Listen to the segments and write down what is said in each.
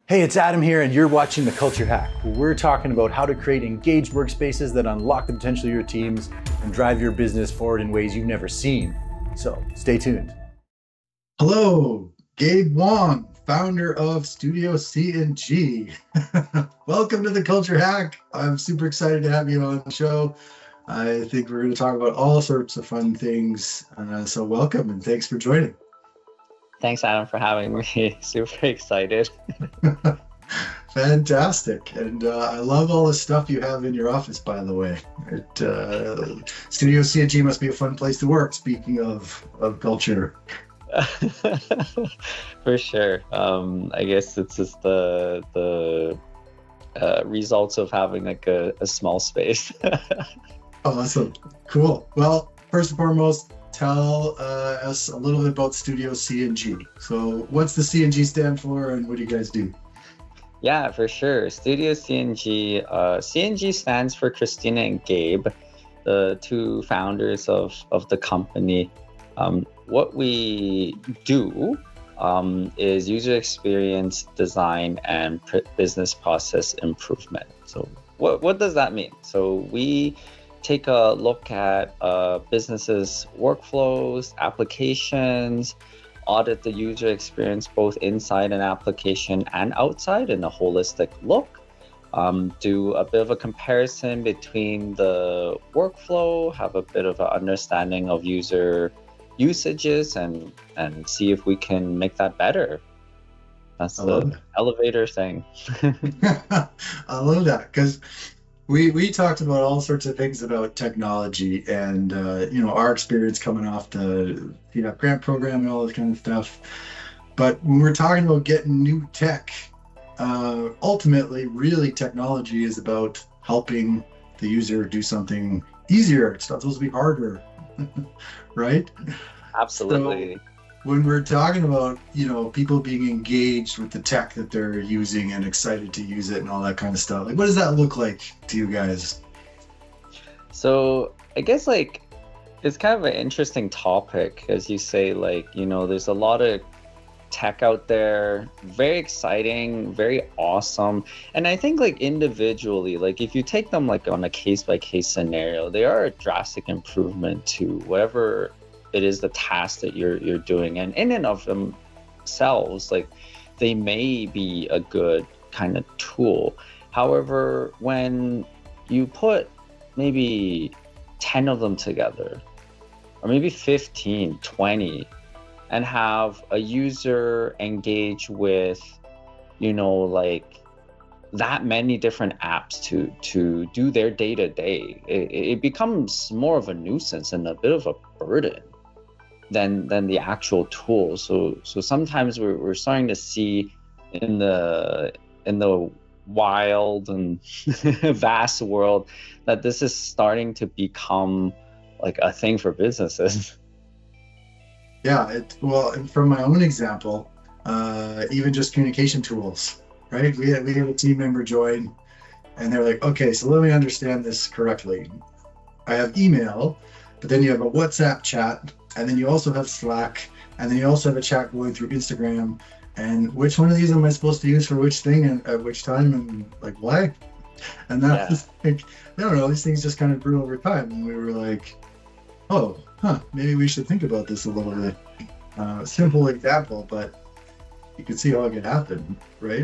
Hey, it's Adam here, and you're watching The Culture Hack, where we're talking about how to create engaged workspaces that unlock the potential of your teams and drive your business forward in ways you've never seen. So stay tuned. Hello, Gabe Wong, founder of Studio C&G. Welcome to The Culture Hack. I'm super excited to have you on the show. I think we're going to talk about all sorts of fun things. So welcome and thanks for joining. Thanks, Adam, for having me. Super excited. Fantastic. And I love all the stuff you have in your office, by the way. Studio C&G must be a fun place to work, speaking of culture. For sure. I guess it's just the results of having like a small space. Awesome. Cool. Well, first and foremost, tell us a little bit about Studio C&G. So what's the C&G stand for and what do you guys do? Yeah, for sure. Studio C&G. C&G stands for Christina and Gabe, the two founders of the company. What we do is user experience design and business process improvement. So what does that mean? So we take a look at businesses' workflows, applications, audit the user experience both inside an application and outside in a holistic look, do a bit of a comparison between the workflow, have a bit of an understanding of user usages, and see if we can make that better. That's the elevator thing. I love that because we talked about all sorts of things about technology and our experience coming off the grant program and all this kind of stuff. But when we're talking about getting new tech, ultimately, really, technology is about helping the user do something easier. It's not supposed to be harder, right? Absolutely. So, when we're talking about, people being engaged with the tech that they're using and excited to use it and all that kind of stuff, like, what does that look like to you guys? So I guess it's kind of an interesting topic, as you say, there's a lot of tech out there, very exciting, very awesome. And I think individually, if you take them on a case by case scenario, they are a drastic improvement to whatever it is the task that you're doing, and in and of themselves, they may be a good kind of tool. However, when you put maybe 10 of them together, or maybe 15, 20, and have a user engage with that many different apps to do their day-to-day, it becomes more of a nuisance and a bit of a burden than the actual tool. So sometimes we're starting to see in the wild and vast world that this is starting to become a thing for businesses. Yeah, and from my own example, even just communication tools, right? We had a team member join and they're like, okay, so let me understand this correctly. I have email, but then you have a WhatsApp chat, and then you also have Slack, and then you also have a chat going through Instagram. And which one of these am I supposed to use for which thing and at which time and why? And that's I don't know, these things just kind of grew over time. And we were like, maybe we should think about this a little bit. Simple example, but you can see how it could happen, right?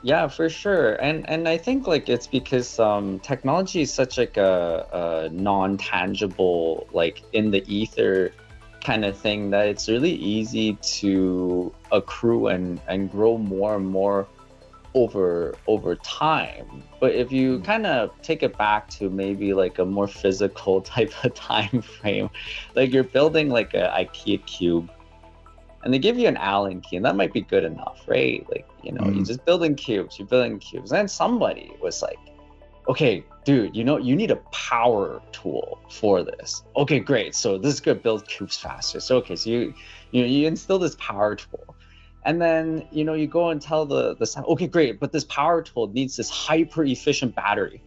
Yeah, for sure. And I think it's because technology is such a non-tangible, in the ether kind of thing, that it's really easy to accrue and grow more and more over time. But if you kind of take it back to maybe a more physical type of time frame, you're building an IKEA cube, and they give you an Allen key, and that might be good enough, right? You're just building cubes, And then somebody was like, okay, dude, you need a power tool for this. Okay, great. So this is going to build cubes faster. So, okay, so you instill this power tool. And then, you go and tell the okay, great, but this power tool needs this hyper efficient battery.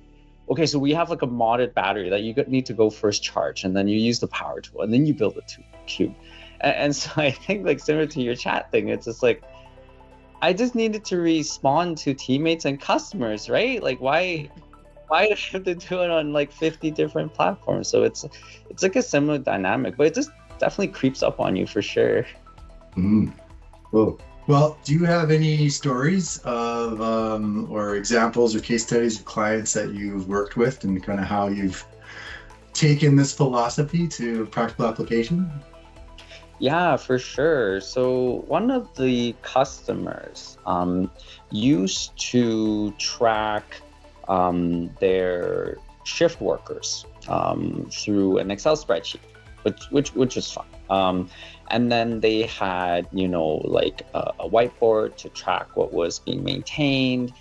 Okay, so we have a modded battery that you need to go first charge, and then you use the power tool, and then you build a cube. And so I think similar to your chat thing, it's just I just needed to respond to teammates and customers, right? Like why do I have to do it on like 50 different platforms? So it's like a similar dynamic, but it just definitely creeps up on you for sure. Cool. Well, do you have any stories of or examples or case studies of clients that you've worked with and kind of how you've taken this philosophy to practical application? Yeah, for sure. So one of the customers used to track their shift workers through an Excel spreadsheet, which is fun. And then they had, like a whiteboard to track what was being maintained.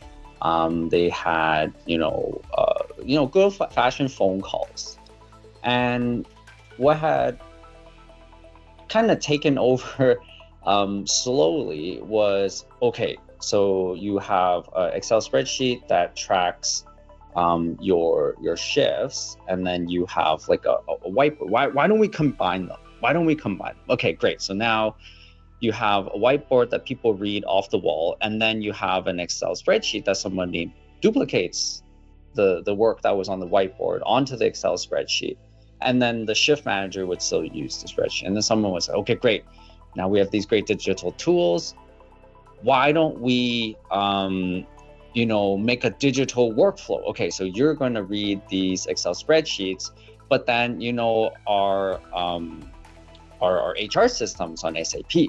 They had, good fashioned phone calls. And what had kind of taken over slowly was, okay, so you have an Excel spreadsheet that tracks your shifts, and then you have like a whiteboard. Why don't we combine them? Okay, great. So now you have a whiteboard that people read off the wall, and then you have an Excel spreadsheet that somebody duplicates the work that was on the whiteboard onto the Excel spreadsheet. And then the shift manager would still use the spreadsheet. And then someone would say, okay, great. Now we have these great digital tools. Why don't we, make a digital workflow? Okay, so you're going to read these Excel spreadsheets, but then, our HR systems on SAP.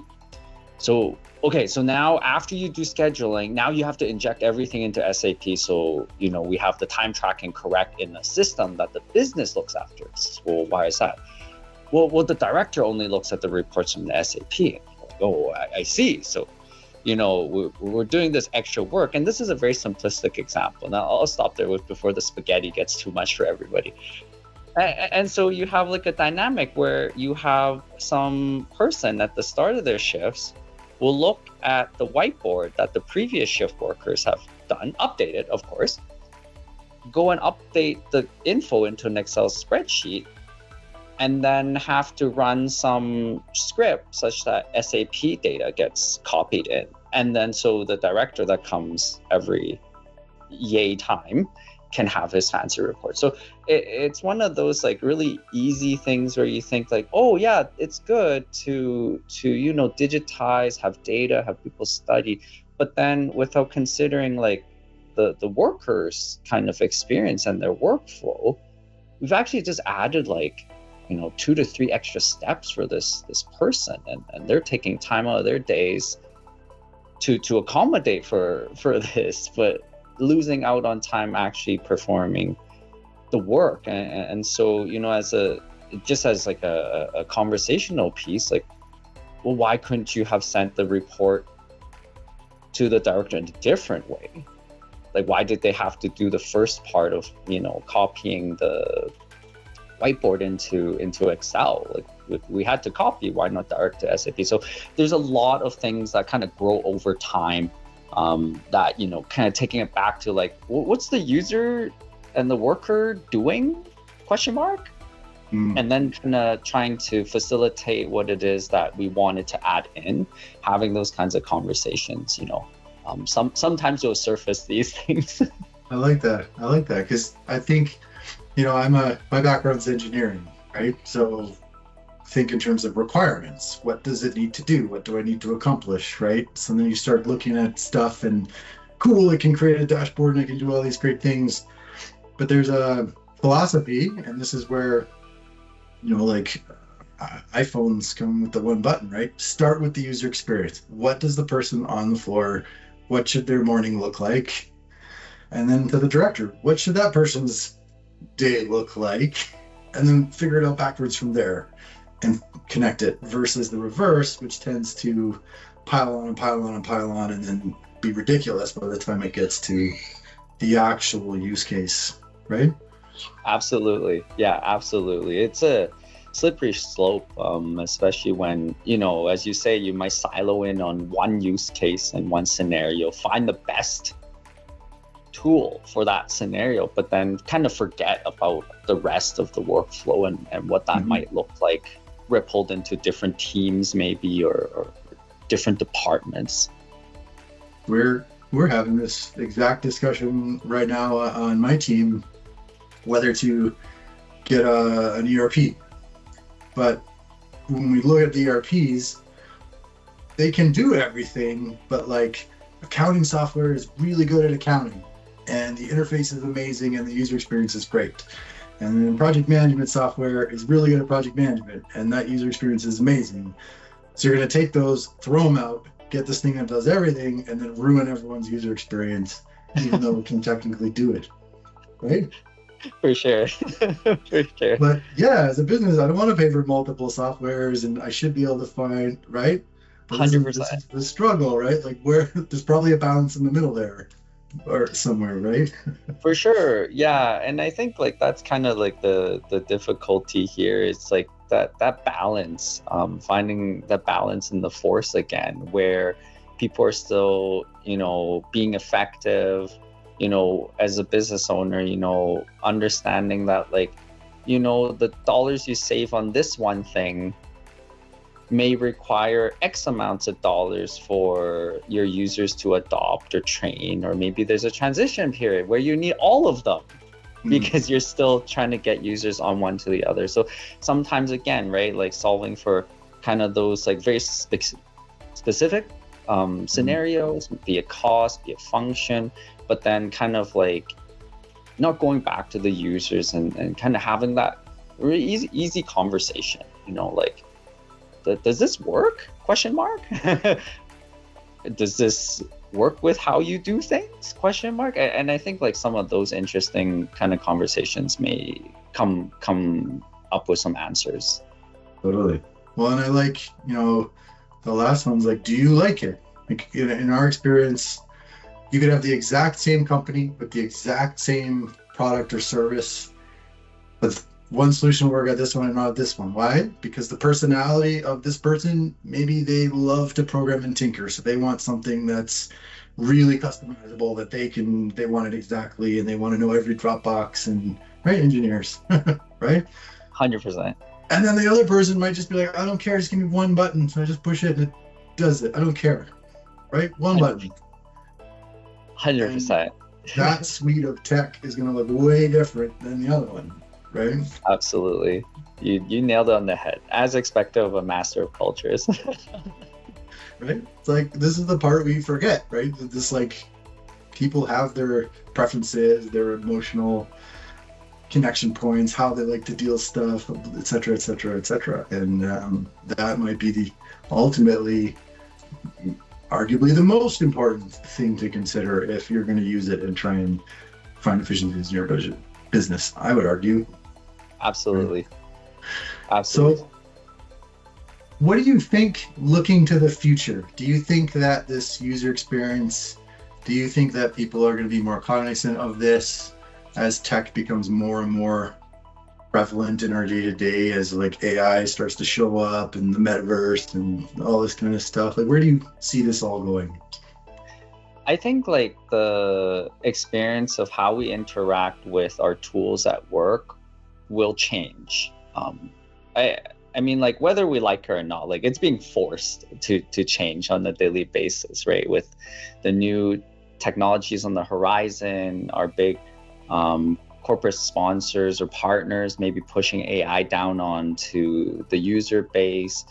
So, okay, so now after you do scheduling, now you have to inject everything into SAP. So, we have the time tracking correct in a system that the business looks after. Well, why is that? Well, the director only looks at the reports from the SAP. Oh, I see. So, we're doing this extra work. And this is a very simplistic example. Now, I'll stop there before the spaghetti gets too much for everybody. And so you have like a dynamic where you have some person at the start of their shifts will look at the whiteboard that the previous shift workers have done, updated, of course, go and update the info into an Excel spreadsheet, and then have to run some script such that SAP data gets copied in. And then so the director that comes every yay time can have his fancy report. So it's one of those like really easy things where you think like, oh yeah, it's good to digitize, have data, have people study, but then without considering like the workers' kind of experience and their workflow, we've actually just added like 2 to 3 extra steps for this person, and they're taking time out of their days to accommodate for this, but losing out on time actually performing the work. And so as like a conversational piece, like, well, why couldn't you have sent the report to the director in a different way? Like, why did they have to do the first part of copying the whiteboard into Excel? Like, we had to copy, why not direct to SAP? So there's a lot of things that kind of grow over time, that kind of taking it back to like, what's the user and the worker doing, ? And then kind of trying to facilitate what it is that we wanted to add in, having those kinds of conversations. Sometimes you'll surface these things. I like that because I think my background's engineering, right? So think in terms of requirements. What does it need to do? What do I need to accomplish, right? So then you start looking at stuff and cool, it can create a dashboard and it can do all these great things. But there's a philosophy, and this is where, like iPhones come with the one button, right? Start with the user experience. What does the person on the floor, what should their morning look like? And then to the director, what should that person's day look like? And then figure it out backwards from there and connect it, versus the reverse, which tends to pile on and pile on and pile on and then be ridiculous by the time it gets to the actual use case, right? Absolutely. Yeah, absolutely. It's a slippery slope, especially when, as you say, you might silo in on one use case and one scenario, find the best tool for that scenario, but then kind of forget about the rest of the workflow and what that might look like rippled into different teams maybe, or different departments. we're having this exact discussion right now on my team, whether to get an ERP. But when we look at the ERPs, they can do everything, but like accounting software is really good at accounting, and the interface is amazing, and the user experience is great. And then project management software is really good at project management, and that user experience is amazing. So you're going to take those, throw them out, get this thing that does everything, and then ruin everyone's user experience, even though we can technically do it, right? For sure. For sure. But yeah, as a business, I don't want to pay for multiple softwares, and I should be able to find, right? 100%. This is the struggle, right? Like where there's probably a balance in the middle there, or somewhere, right? For sure. Yeah. And I think like that's kind of like the difficulty here. It's like that balance, finding the balance in the force again, where people are still, being effective, as a business owner, understanding that like, the dollars you save on this one thing may require X amounts of dollars for your users to adopt or train, or maybe there's a transition period where you need all of them because you're still trying to get users on one to the other. So sometimes again, right, like solving for kind of those like very specific scenarios, be it cost, be it function, but then kind of like not going back to the users and kind of having that really easy conversation, like, does this work? Question mark. Does this work with how you do things? Question mark. And I think like some of those interesting kind of conversations may come up with some answers. Totally. Well, and I like, the last one's like, do you like it? Like in our experience, you could have the exact same company with the exact same product or service, but one solution will work at this one and not at this one. Why? Because the personality of this person, maybe they love to program and tinker, so they want something that's really customizable, that they want it exactly, and they want to know every Dropbox, and right, engineers, right? 100%. And then the other person might just be like, I don't care, just give me one button, so I just push it and it does it. I don't care, right? One button. 100%. That suite of tech is going to look way different than the other one. Right? Absolutely. You nailed it on the head, as expected of a master of cultures. Right? It's like, this is the part we forget, right? This, like, people have their preferences, their emotional connection points, how they like to deal with stuff, et cetera, et cetera, et cetera. And that might be the ultimately, arguably the most important thing to consider if you're going to use it and try and find efficiencies in your business, I would argue. Absolutely. Absolutely. So what do you think looking to the future? Do you think that this user experience, do you think that people are going to be more cognizant of this as tech becomes more and more prevalent in our day-to-day, as like AI starts to show up and the metaverse and all this kind of stuff? Like, where do you see this all going? I think like the experience of how we interact with our tools at work will change. I mean, like, whether we like it or not, like, it's being forced to change on a daily basis, right? With the new technologies on the horizon, our big corporate sponsors or partners maybe pushing AI down onto the user base.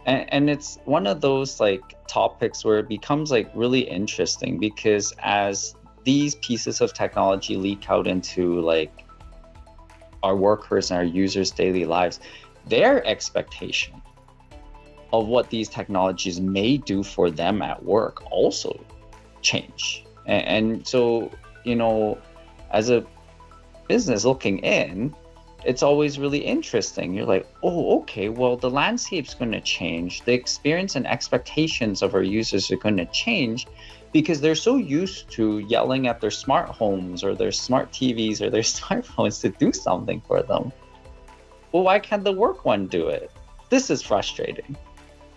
And it's one of those like topics where it becomes like really interesting, because as these pieces of technology leak out into like our workers and our users' daily lives, their expectation of what these technologies may do for them at work also change. And so, as a business looking in, it's always really interesting. You're like, oh, okay, well, the landscape's going to change. The experience and expectations of our users are going to change, because they're so used to yelling at their smart homes or their smart TVs or their smartphones to do something for them. Well, why can't the work one do it? This is frustrating,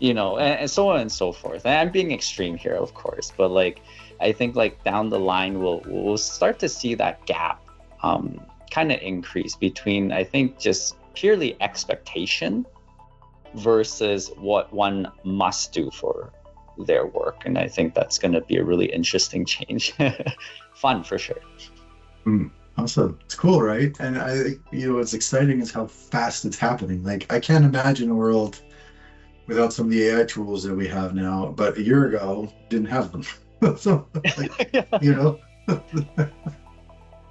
and so on and so forth. And I'm being extreme here, of course, but like, I think like down the line, we'll start to see that gap kind of increase between, I think, just purely expectation versus what one must do for their work. And I think that's going to be a really interesting change. Fun for sure. Awesome. It's cool, right? And I think, what's exciting is how fast it's happening. Like, I can't imagine a world without some of the AI tools that we have now, but a year ago didn't have them. So,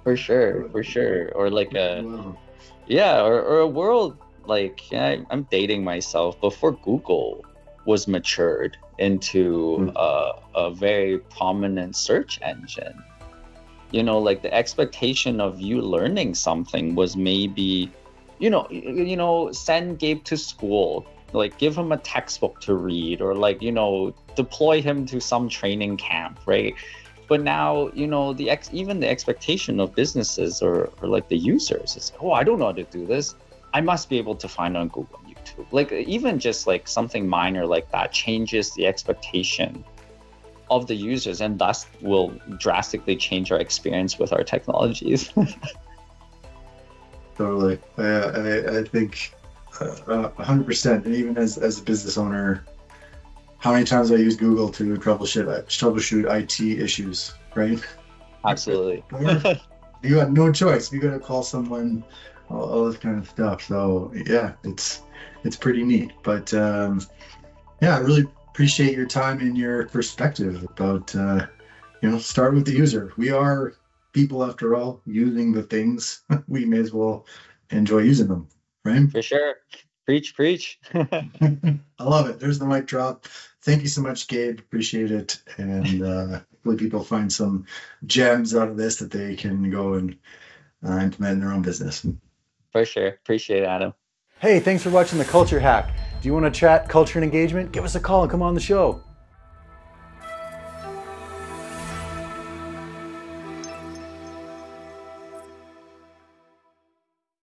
For sure. Or like wow. or a world like, I'm dating myself, before Google was matured into a very prominent search engine. Like the expectation of you learning something was maybe, send Gabe to school, like give him a textbook to read, or like, deploy him to some training camp, right? But now, even the expectation of businesses or like the users is, I don't know how to do this. I must be able to find it on Google and YouTube. Like even just like something minor like that changes the expectation of the users, and thus will drastically change our experience with our technologies. Totally. I think 100%. And even as a business owner, how many times I use Google to troubleshoot IT issues, right? Absolutely. You got no choice. You got to call someone, all this kind of stuff. So yeah, it's pretty neat. But I really appreciate your time and your perspective about start with the user. We are people, after all, using the things. We may as well enjoy using them, right? For sure. Preach. I love it. There's the mic drop. Thank you so much, Gabe. Appreciate it. And hopefully people find some gems out of this that they can go and implement in their own business. For sure. Appreciate it, Adam. Hey, thanks for watching The Culture Hack. Do you want to chat culture and engagement? Give us a call and come on the show.